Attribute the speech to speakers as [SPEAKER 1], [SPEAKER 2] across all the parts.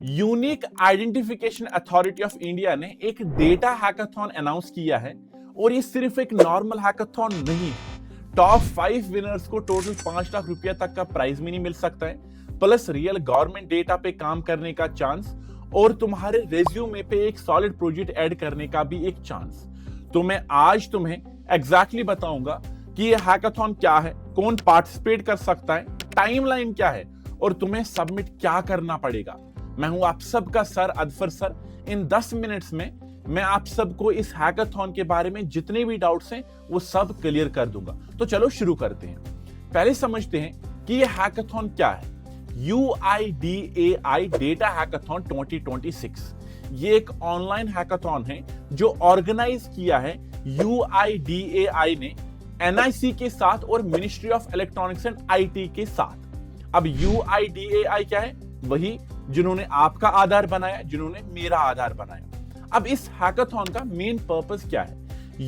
[SPEAKER 1] Unique identification authority of India ने एक data hackathon announce किया है और ये सिर्फ एक नॉर्मल हैकाथॉन नहीं है। टॉप 5 विनर्स को टोटल 5 लाख रुपया तक का प्राइज मनी मिल सकता है, प्लस रियल गवर्नमेंट डेटा पे काम करने का चांस और तुम्हारे रेज्यूमे पे एक सॉलिड प्रोजेक्ट ऐड करने का भी एक चांस। तो मैं आज तुम्हें एग्जैक्टली बताऊंगा कि ये हैकाथॉन क्या है, कौन पार्टिसिपेट कर सकता है, टाइमलाइन क्या है और तुम्हें सबमिट क्या करना पड़ेगा। मैं हूं आप सबका सर अदफर सर। इन 10 मिनट्स में मैं आप सबको इस हैकाथॉन के बारे में जितने भी डाउट्स हैं वो सब क्लियर कर दूंगा। तो चलो शुरू करते हैं। पहले समझते हैं कि ये हैकाथॉन क्या है। UIDAI डेटा हैकाथॉन 2026 ये एक ऑनलाइन हैकाथॉन है जो ऑर्गेनाइज किया है UIDAI ने NIC के साथ और ministry of electronics and IT के साथ। अब UIDAI क्या है? वही जिन्होंने आपका आधार बनाया, जिन्होंने मेरा आधार बनाया। अब इस हैकाथॉन का मेन पर्पस क्या है?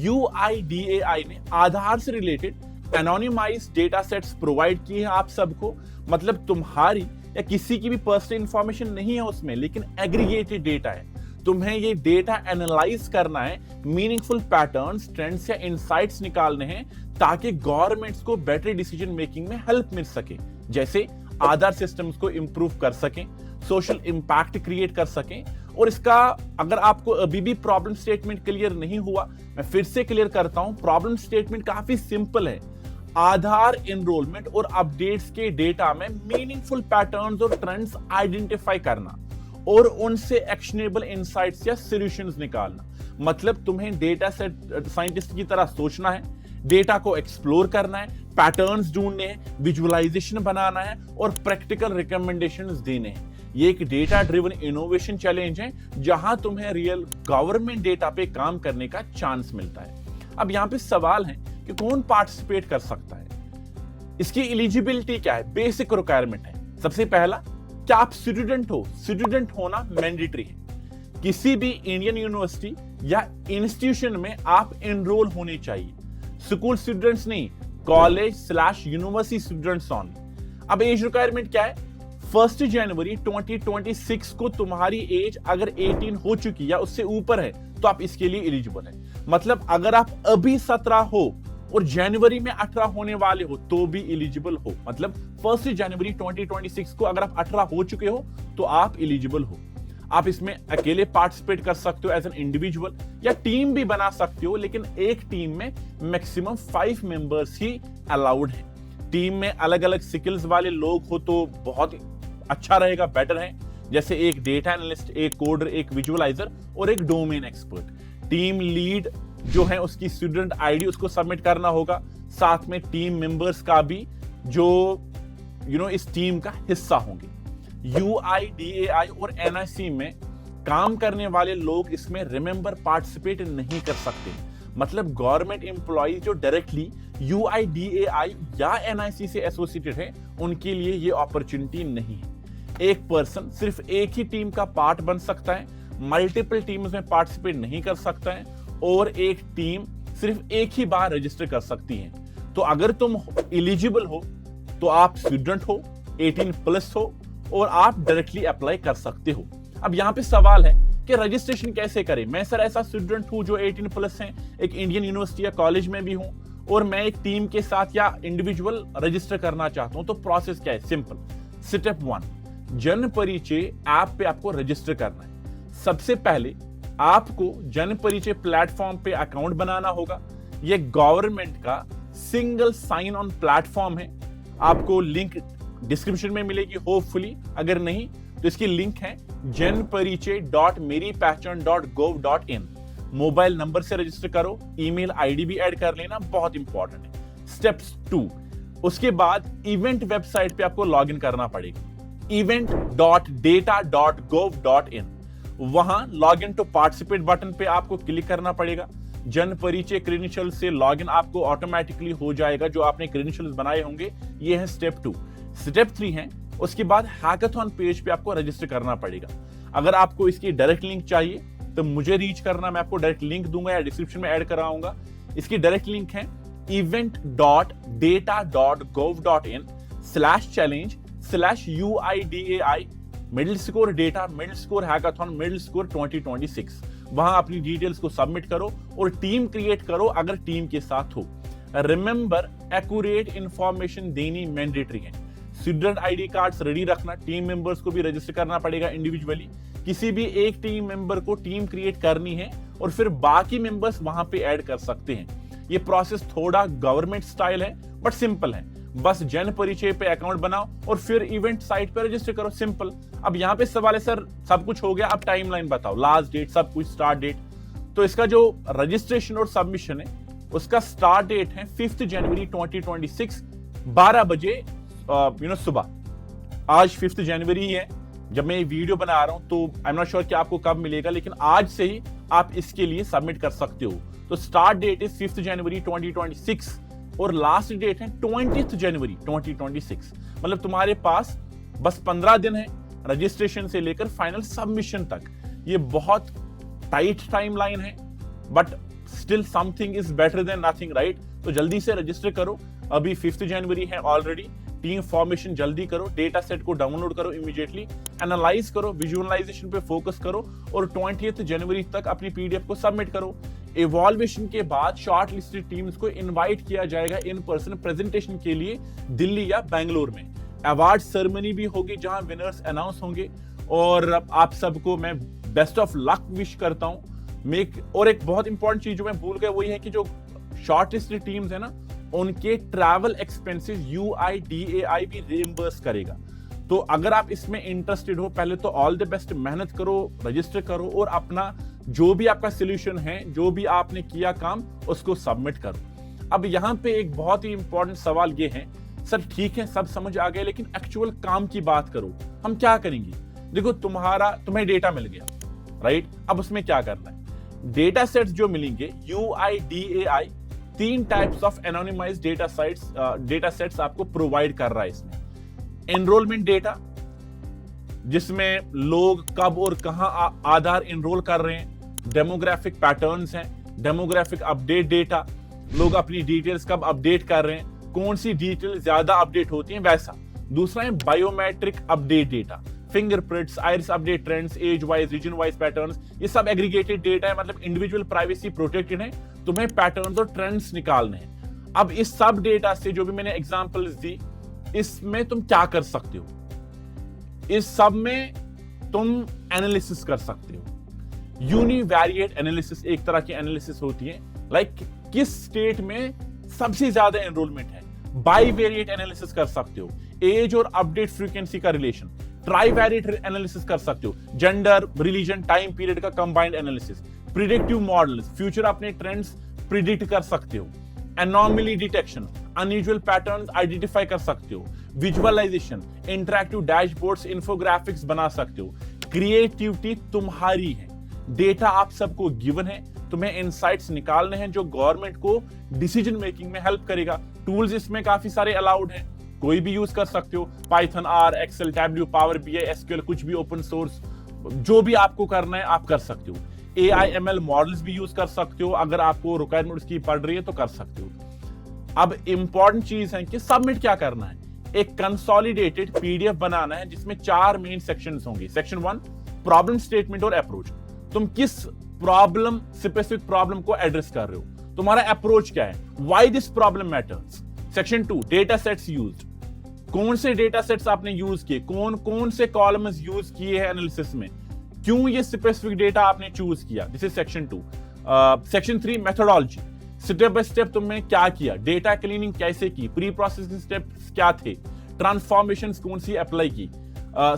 [SPEAKER 1] UIDAI ने आधार से related anonymised data sets provide किए हैं आप सबको। मतलब तुम्हारी या किसी की भी पर्सनल इंफॉर्मेशन नहीं है उसमें, लेकिन एग्रीगेटेड डेटा है। तुम्हें ये डेटा एनालाइज करना है, मीनिंगफुल पैटर्न्स, ट्रेंड्स या इनसाइट्स निकालने हैं ताकि गवर्नमेंट्स को बेटर डिसीजन मेकिंग में हेल्प मिल सके। जैसे आधार सिस्टम्स को इंप्रूव कर सकें, सोशल इंपैक्ट क्रिएट कर सकें। और इसका अगर आपको अभी भी प्रॉब्लम स्टेटमेंट क्लियर नहीं हुआ, मैं फिर से क्लियर करता हूं। प्रॉब्लम स्टेटमेंट काफी सिंपल है। आधार एनरोलमेंट और अपडेट्स के डेटा में मीनिंगफुल पैटर्न्स और ट्रेंड्स आइडेंटिफाई करना और उनसे एक्शनेबल इनसाइट्स या सॉल्यूशंस निकालना। मतलब तुम्हें डेटा सेट साइंटिस्ट की तरह सोचना है, डेटा को एक्सप्लोर करना है, पैटर्न्स ढूंढने हैं, विजुअलाइजेशन बनाना है और प्रैक्टिकल रिकमेंडेशंस देने हैं। ये एक डेटा ड्रिवन इनोवेशन चैलेंज है जहां तुम्हें रियल गवर्नमेंट डेटा पे काम करने का चांस मिलता है। अब यहां पे सवाल है कि कौन पार्टिसिपेट कर सकता है, इसकी एलिजिबिलिटी क्या है, बेसिक रिक्वायरमेंट है। सबसे पहला, क्या आप स्टूडेंट हो? स्टूडेंट होना मैंडेटरी है। किसी भी इंडियन यूनिवर्सिटी या इंस्टीट्यूशन में आप एनरोल होने चाहिए। स्कूल स्टूडेंट्स नहीं, कॉलेज/यूनिवर्सिटी स्टूडेंट्स ओनली। अब एज रिक्वायरमेंट क्या है? 1 जनवरी 2026 को तुम्हारी एज अगर 18 हो चुकी या उससे ऊपर है तो आप इसके लिए एलिजिबल है। मतलब अगर आप अभी 17 हो और जनवरी में 18 होने वाले हो तो भी एलिजिबल हो। मतलब 1 जनवरी 2026 को अगर आप 18 हो चुके हो तो आप एलिजिबल हो। आप इसमें अकेले पार्टिसिपेट कर सकते हो एज एन इंडिविजुअल, या टीम भी बना सकते हो, लेकिन एक टीम में मैक्सिमम 5 मेंबर्स ही अलाउड है। टीम में अलग अलग स्किल्स वाले लोग हो तो बहुत अच्छा रहेगा, बेटर है। जैसे एक डेटा एनालिस्ट, एक कोडर, एक विजुअलाइजर और एक डोमेन एक्सपर्ट। टीम लीड जो है उसकी स्टूडेंट आईडी उसको सबमिट करना होगा, साथ में टीम मेंबर्स का भी जो इस टीम का हिस्सा होंगे। UIDAI और NIC में काम करने वाले लोग इसमें रिमेंबर पार्टिसिपेट नहीं कर सकते। मतलब गवर्नमेंट एम्प्लॉय जो डायरेक्टली UIDAI या NIC से एसोसिएटेड है उनके लिए ये अपॉर्चुनिटी नहीं है। एक पर्सन सिर्फ एक ही टीम का पार्ट बन सकता है, मल्टीपल टीम्स में पार्टिसिपेट नहीं कर सकता है और एक टीम सिर्फ एक ही बार रजिस्टर कर सकती है। तो अगर तुम एलिजिबल हो तो आप स्टूडेंट हो, 18+ हो और आप डायरेक्टली अप्लाई कर सकते हो। अब यहाँ पे सवाल है कि रजिस्ट्रेशन कैसे करें। मैं सर ऐसा स्टूडेंट हूं जो 18+ है, एक इंडियन यूनिवर्सिटी या कॉलेज में भी हूं और मैं एक टीम के साथ या इंडिविजुअल रजिस्टर करना चाहता हूं। तो प्रोसेस क्या है? सिंपल। स्टेप 1, जन परिचय ऐप पे आपको रजिस्टर करना है। सबसे पहले आपको जन परिचय प्लेटफॉर्म पे अकाउंट बनाना होगा। ये गवर्नमेंट का सिंगल साइन ऑन प्लेटफॉर्म है। आपको लिंक डिस्क्रिप्शन में मिलेगी होपफुली, अगर नहीं तो इसकी लिंक है janparichai.meripehchan.gov.in। मोबाइल नंबर से रजिस्टर करो, ईमेल आईडी भी ऐड कर लेना, बहुत इंपॉर्टेंट है। स्टेप 2, उसके बाद इवेंट वेबसाइट पे आपको लॉगिन करना पड़ेगा, event.data.gov.in। वहां लॉगिन टू पार्टिसिपेट बटन पे आपको क्लिक करना पड़ेगा। जन परिचय क्रेडेंशियल से लॉगिन आपको ऑटोमेटिकली हो जाएगा जो आपने क्रेडेंशियल्स बनाए होंगे। ये है स्टेप 2। स्टेप 3 है, उसके बाद हैकाथॉन पेज पे आपको रजिस्टर करना पड़ेगा। अगर आपको इसकी डायरेक्ट लिंक चाहिए तो मुझे रीच करना, मैं आपको डायरेक्ट लिंक दूंगा या डिस्क्रिप्शन में ऐड कराऊंगा। इसकी डायरेक्ट लिंक है event.data.gov.in/challenge/UIDAI middle score data, middle score hackathon, middle score 2026। वहां अपनी डिटेल्स को सबमिट करो और टीम क्रिएट करो अगर टीम के साथ हो। रिमेंबर, एक्यूरेट इंफॉर्मेशन देनी मैंडेटरी है। स्टूडेंट आईडी कार्ड्स रेडी रखना, टीम मेंबर्स को भी रजिस्टर करना पड़ेगा इंडिविजुअली। किसी भी एक टीम मेंबर को टीम क्रिएट करनी है और फिर बाकी मेंबर्स वहां पे ऐड कर सकते हैं। ये प्रोसेस थोड़ा गवर्नमेंट स्टाइल है बट सिंपल है। बस जन परिचय पे अकाउंट बनाओ और फिर इवेंट साइट पे रजिस्टर करो, सिंपल। अब यहाँ पे सवाल है सर सब कुछ हो गया, अब टाइमलाइन बताओ, लास्ट डेट, सब कुछ, स्टार्ट डेट। तो इसका जो रजिस्ट्रेशन और सबमिशन है उसका स्टार्ट डेट है 5 जनवरी 2026 12 बजे सुबह। आज 5 जनवरी है जब मैं ये वीडियो बना रहा हूं, तो आई एम नॉट श्योर कि आपको कब मिलेगा, लेकिन आज से ही आप इसके लिए सबमिट कर सकते हो। तो स्टार्ट डेट इज 5 जनवरी 2026 और लास्ट डेट है 20 जनवरी 2026। मतलब तुम्हारे पास बस 15 दिन है रजिस्ट्रेशन से लेकर फाइनल सबमिशन तक। ये बहुत टाइट टाइमलाइन है but still something is better than nothing, right? तो जल्दी से रजिस्टर करो, अभी 5 जनवरी है ऑलरेडी। टीम फॉर्मेशन जल्दी करो, डेटा सेट को डाउनलोड करो इमीडिएटली, एनालाइज करो, विजुअलाइजेशन पे फोकस करो और 20 जनवरी तक अपनी पीडीएफ को सबमिट करो। इवॉल्वेशन के बाद शॉर्ट लिस्टेड टीम्स को इनवाइट किया जाएगा इन पर्सन प्रेजेंटेशन के लिए दिल्ली या बेंगलोर में। अवार्ड सेरेमनी भी होगी जहां विनर्स अनाउंस होंगे और आप सबको मैं बेस्ट ऑफ लक विश करता हूं। और एक बहुत इंपॉर्टेंट चीज जो मैं भूल गया वो ये है कि जो शॉर्ट लिस्टेड टीम्स है ना, उनके ट्रैवल एक्सपेंसेस UIDAI भी रिइंबर्स करेगा। तो अगर आप इसमें इंटरेस्टेड हो, पहले तो ऑल द बेस्ट, मेहनत करो, रजिस्टर करो और अपना जो भी आपका सोल्यूशन है, जो भी आपने किया काम, उसको सबमिट करो। अब यहाँ पे एक बहुत ही इंपॉर्टेंट सवाल ये है, सर ठीक है सब समझ आ गया लेकिन एक्चुअल काम की बात करो, हम क्या करेंगे? देखो तुम्हें डेटा मिल गया, राइट? अब उसमें क्या करना है? डेटा सेट्स जो मिलेंगे UIDAI 3 types of anonymized data sets आपको प्रोवाइड कर रहा है इसमें। एनरोलमेंट डेटा, जिसमें लोग कब और कहां आधार एनरोल कर रहे हैं, डेमोग्राफिक पैटर्न्स हैं, डेमोग्राफिक अपडेट डेटा, लोग अपनी डिटेल्स कब अपडेट कर रहे हैं, कौन सी डिटेल ज्यादा अपडेट होती है वैसा। दूसरा है biometric update data, fingerprints, iris update trends, age wise, region wise patterns, ये सब एग्रीगेटेड डेटा है, मतलब इंडिविजुअल प्राइवेसी प्रोटेक्टेड है, तुम्हें पैटर्न्स और ट्रेंड्स निकालने हैं। अब इस सब डेटा से जो भी मैंने एग्जांपल्स दी, इसमें तुम क्या कर सकते हो? इस सब में तुम एनालिसिस कर सकते हो। यूनिवेरिएट एनालिसिस एक तरह की एनालिसिस होती है, लाइक किस स्टेट में सबसे ज्यादा एनरोलमेंट है। बाईवेरिएट एनालिसिस कर सकते हो, एज और अपडेट फ्रीक्वेंसी का रिलेशन। ट्राईवेरिएट एनालिसिस कर सकते हो, जेंडर, रिलीजन, टाइम पीरियड का combined analysis. Predictive models, future अपने ट्रेंड्स प्रिडिक्ट कर सकते हो। Anomaly detection, unusual patterns identify कर सकते हो। विजुअलाइजेशन, इंटरैक्टिव डैशबोर्ड्स, इन्फोग्राफिक्स बना सकते हो। क्रिएटिविटी तुम्हारी है, डेटा आप सबको गिवन है, तुम्हें इनसाइट्स निकालने हैं जो गवर्नमेंट को डिसीजन मेकिंग में हेल्प करेगा। टूल्स इसमें काफी सारे अलाउड हैं, कोई भी यूज कर सकते हो, Python, R, Excel, Tableau, Power BI, SQL, कुछ भी ओपन सोर्स, जो भी आपको करना है आप कर सकते हो। AI/ML मॉडल्स भी यूज कर सकते हो, अगर आपको रिक्वायरमेंट उसकी पड़ रही है तो कर सकते हो। अब इंपॉर्टेंट चीज है कि सबमिट क्या करना है। एक कंसोलिडेटेड PDF बनाना है जिसमें 4 मेन सेक्शंस होंगे। सेक्शन 1 प्रॉब्लम स्टेटमेंट और अप्रोच, तुम किस प्रॉब्लम, स्पेसिफिक प्रॉब्लम को एड्रेस कर रहे हो, तुम्हारा अप्रोच क्या है, why this problem matters. Section 2 data sets used, कौन से डेटा सेट्स आपने यूज किए, कौन कौन से कॉलम्स यूज किए हैं एनालिसिस में, क्यों ये स्पेसिफिक डेटा आपने चूज किया, this is section 2। Section 3 methodology, step by step तुमने क्या किया, डेटा क्लीनिंग कैसे की, प्री प्रोसेसिंग स्टेप्स क्या थे, ट्रांसफॉर्मेशंस कौन सी अप्लाई की,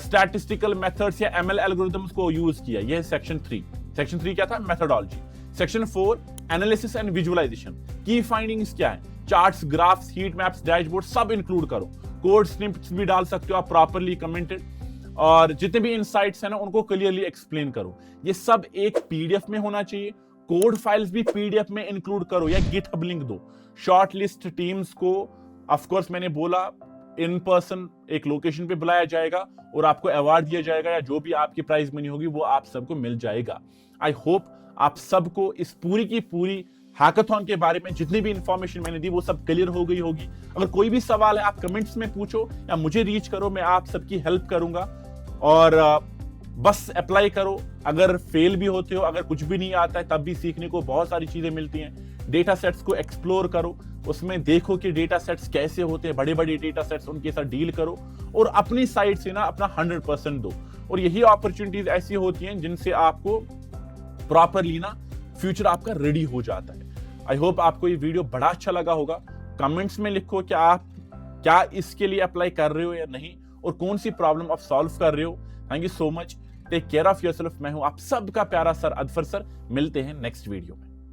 [SPEAKER 1] स्टैटिस्टिकल मेथड्स या ML एल्गोरिथम्स को यूज किया, यह सेक्शन 3। सेक्शन 3 क्या था, methodology. Section 4 analysis and visualisation, की फाइंडिंग्स क्या है, charts, graphs, heat maps, dashboard सब इंक्लूड करो। कोड स्निपेट्स भी डाल सकते हो आप, प्रॉपर्ली कमेंटेड, और जितने भी इनसाइट्स हैं ना उनको क्लियरली एक्सप्लेन करो। ये सब एक PDF में होना चाहिए। कोड फाइल्स भी PDF में इंक्लूड करो या GitHub लिंक दो। शॉर्ट लिस्ट टीम्स को ऑफ कोर्स मैंने बोला इन पर्सन एक लोकेशन पे बुलाया जाएगा और आपको अवार्ड दिया जाएगा, या जो भी आपकी प्राइज मनी होगी वो आप सबको मिल जाएगा। आई होप आप सबको इस पूरी की पूरी हैकाथॉन के बारे में जितनी भी इंफॉर्मेशन मैंने दी वो सब क्लियर हो गई होगी। अगर कोई भी सवाल है आप कमेंट्स में पूछो या मुझे रीच करो, मैं आप सबकी हेल्प करूंगा। और बस अप्लाई करो। अगर फेल भी होते हो, अगर कुछ भी नहीं आता है, तब भी सीखने को बहुत सारी चीजें मिलती हैं। डेटा सेट्स को एक्सप्लोर करो, उसमें देखो कि डेटा सेट्स कैसे होते हैं, बड़े बड़े डेटा सेट्स, उनके साथ डील करो और अपनी साइड से ना अपना 100% दो। और यही अपॉर्चुनिटीज ऐसी होती हैं जिनसे आपको प्रॉपरली ना फ्यूचर आपका रेडी हो जाता है। आई होप आपको ये वीडियो बड़ा अच्छा लगा होगा। कमेंट्स में लिखो कि आप क्या इसके लिए अप्लाई कर रहे हो या नहीं, और कौन सी प्रॉब्लम आप सॉल्व कर रहे हो। Thank you so much. Take care of yourself. मैं हूं आप सबका प्यारा सर अदफर सर। मिलते हैं नेक्स्ट वीडियो में।